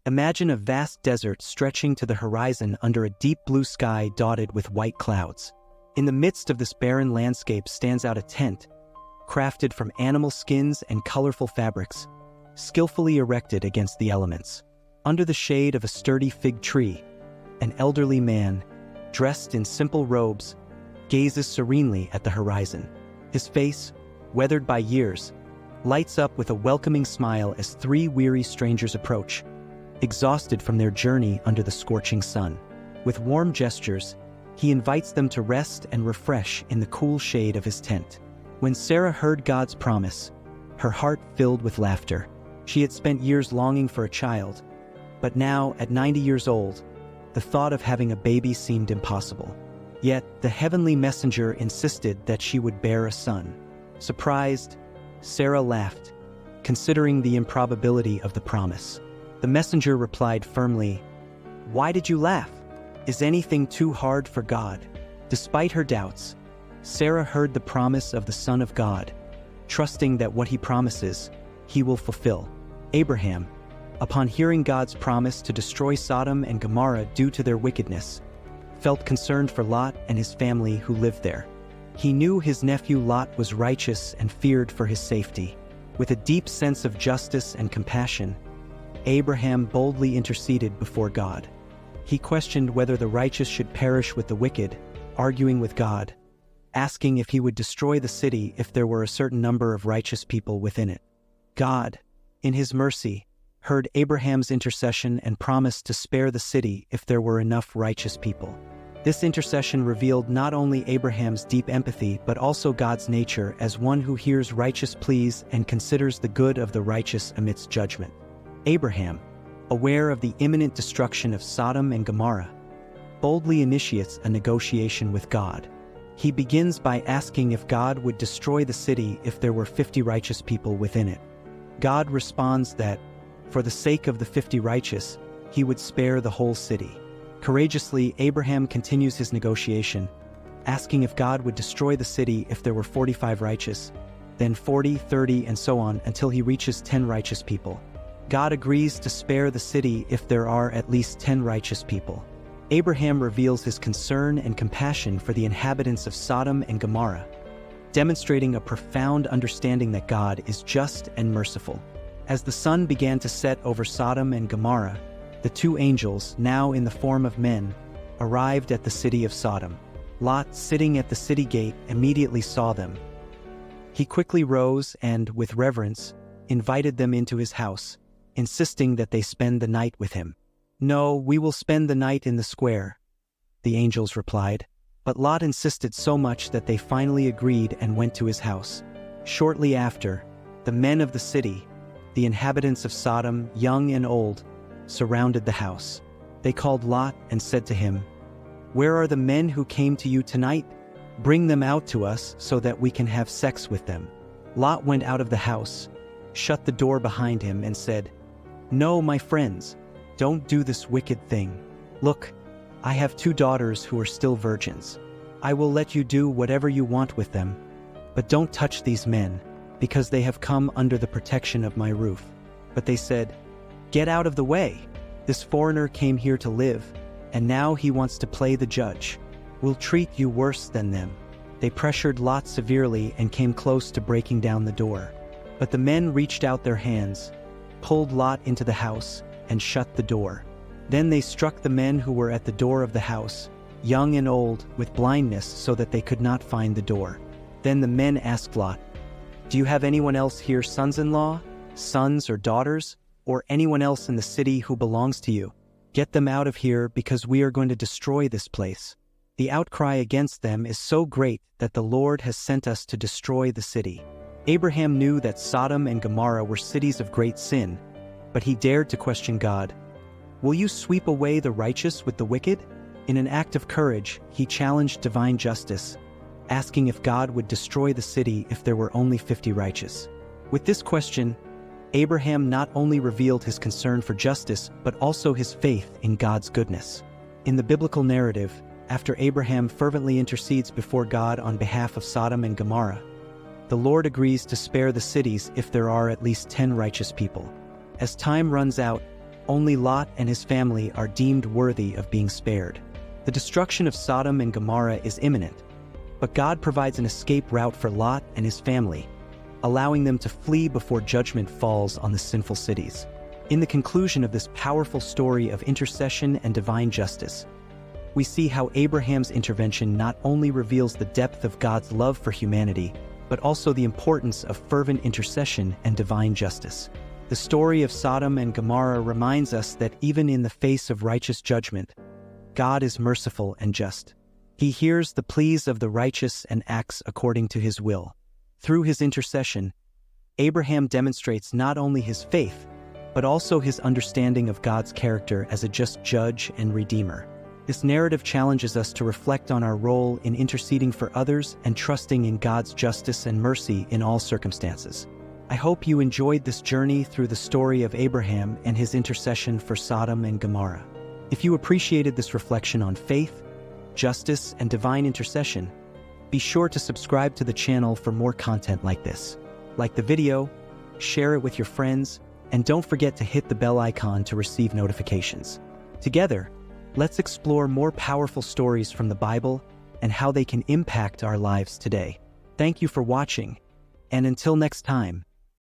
Imagine a vast desert stretching to the horizon under a deep blue sky dotted with white clouds. In the midst of this barren landscape stands out a tent, crafted from animal skins and colorful fabrics, skillfully erected against the elements. Under the shade of a sturdy fig tree, an elderly man, dressed in simple robes, gazes serenely at the horizon. His face, weathered by years, lights up with a welcoming smile as three weary strangers approach, exhausted from their journey under the scorching sun. With warm gestures, he invites them to rest and refresh in the cool shade of his tent. When Sarah heard God's promise, her heart filled with laughter. She had spent years longing for a child, but now, at 90 years old, the thought of having a baby seemed impossible. Yet, the heavenly messenger insisted that she would bear a son. Surprised, Sarah laughed, considering the improbability of the promise. The messenger replied firmly, "Why did you laugh? Is anything too hard for God?" Despite her doubts, Sarah heard the promise of the Son of God, trusting that what he promises, he will fulfill. Abraham, upon hearing God's promise to destroy Sodom and Gomorrah due to their wickedness, felt concerned for Lot and his family who lived there. He knew his nephew Lot was righteous and feared for his safety. With a deep sense of justice and compassion, Abraham boldly interceded before God. He questioned whether the righteous should perish with the wicked, arguing with God, asking if he would destroy the city if there were a certain number of righteous people within it. God, in his mercy, heard Abraham's intercession and promised to spare the city if there were enough righteous people. This intercession revealed not only Abraham's deep empathy but also God's nature as one who hears righteous pleas and considers the good of the righteous amidst judgment. Abraham, aware of the imminent destruction of Sodom and Gomorrah, boldly initiates a negotiation with God. He begins by asking if God would destroy the city if there were 50 righteous people within it. God responds that, for the sake of the 50 righteous, he would spare the whole city. Courageously, Abraham continues his negotiation, asking if God would destroy the city if there were 45 righteous, then 40, 30, and so on until he reaches 10 righteous people. God agrees to spare the city if there are at least 10 righteous people. Abraham reveals his concern and compassion for the inhabitants of Sodom and Gomorrah, demonstrating a profound understanding that God is just and merciful. As the sun began to set over Sodom and Gomorrah, the two angels, now in the form of men, arrived at the city of Sodom. Lot, sitting at the city gate, immediately saw them. He quickly rose and, with reverence, invited them into his house, insisting that they spend the night with him. "No, we will spend the night in the square," the angels replied. But Lot insisted so much that they finally agreed and went to his house. Shortly after, the men of the city, the inhabitants of Sodom, young and old, surrounded the house. They called Lot and said to him, "Where are the men who came to you tonight? Bring them out to us so that we can have sex with them." Lot went out of the house, shut the door behind him, and said, "No, my friends, don't do this wicked thing. Look, I have 2 daughters who are still virgins. I will let you do whatever you want with them, but don't touch these men, because they have come under the protection of my roof." But they said, "Get out of the way. This foreigner came here to live, and now he wants to play the judge. We'll treat you worse than them." They pressured Lot severely and came close to breaking down the door. But the men reached out their hands, pulled Lot into the house, and shut the door. Then they struck the men who were at the door of the house, young and old, with blindness so that they could not find the door. Then the men asked Lot, "Do you have anyone else here, sons-in-law, sons or daughters, or anyone else in the city who belongs to you? Get them out of here because we are going to destroy this place. The outcry against them is so great that the Lord has sent us to destroy the city." Abraham knew that Sodom and Gomorrah were cities of great sin, but he dared to question God. "Will you sweep away the righteous with the wicked?" In an act of courage, he challenged divine justice, asking if God would destroy the city if there were only 50 righteous. With this question, Abraham not only revealed his concern for justice, but also his faith in God's goodness. In the biblical narrative, after Abraham fervently intercedes before God on behalf of Sodom and Gomorrah, the Lord agrees to spare the cities if there are at least 10 righteous people. As time runs out, Only Lot and his family are deemed worthy of being spared. The destruction of Sodom and Gomorrah is imminent, but God provides an escape route for Lot and his family, allowing them to flee before judgment falls on the sinful cities. In the conclusion of this powerful story of intercession and divine justice, we see how Abraham's intervention not only reveals the depth of God's love for humanity, but also the importance of fervent intercession and divine justice. The story of Sodom and Gomorrah reminds us that even in the face of righteous judgment, God is merciful and just. He hears the pleas of the righteous and acts according to his will. Through his intercession, Abraham demonstrates not only his faith, but also his understanding of God's character as a just judge and redeemer. This narrative challenges us to reflect on our role in interceding for others and trusting in God's justice and mercy in all circumstances. I hope you enjoyed this journey through the story of Abraham and his intercession for Sodom and Gomorrah. If you appreciated this reflection on faith, justice, and divine intercession, be sure to subscribe to the channel for more content like this. Like the video, share it with your friends, and don't forget to hit the bell icon to receive notifications. Together, let's explore more powerful stories from the Bible and how they can impact our lives today. Thank you for watching, and until next time,